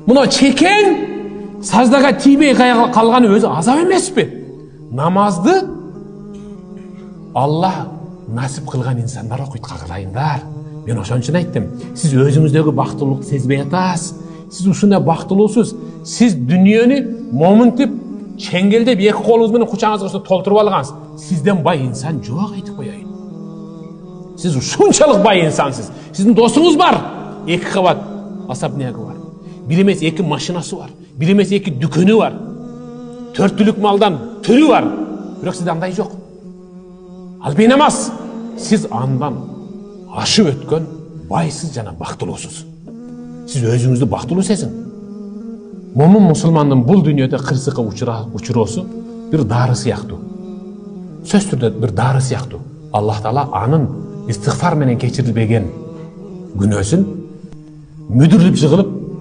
Мына чекен саждаға тийбей қалғаны өзі азап емес пе? Намазды Алла насип қылған инсандар оқиды, қағылайындар. Мен ошон үчүн айттым, сиз өзүңүздөгү бактылыкты сезбей атасыз. Сиз ушундай бактылуусуз. Сиз дүнүйөнү момунтип, чеңгелдеп эки колуңуз менен кучаңызга толтуруп алгансыз. Сизден бай инсан жок, айтып коеюн. Сиз ушунчалык бай инсансыз. Сиздин досуңуз бар, 2 кабат особнягі бар. Бир эмес 2 машинасы бар. Бир эмес 2 дүкөнү бар. 4 түлүк малдан түрү бар. Бирок сизде андай жок. Ал бейнамаз. Сиз андан ашып өткөн байсыз жана бактылуусуз. Сиз өзүңүздү бактылуу сезин. Момун мусулмандын бул дүйнөдө кырсыкка учуроосу бир дары сыяктуу. Сөз түрдө бир дары сыяктуу. Аллах Таала анын истигфар менен кечирилбеген күнөөсүн мүдүрлүп жыгылып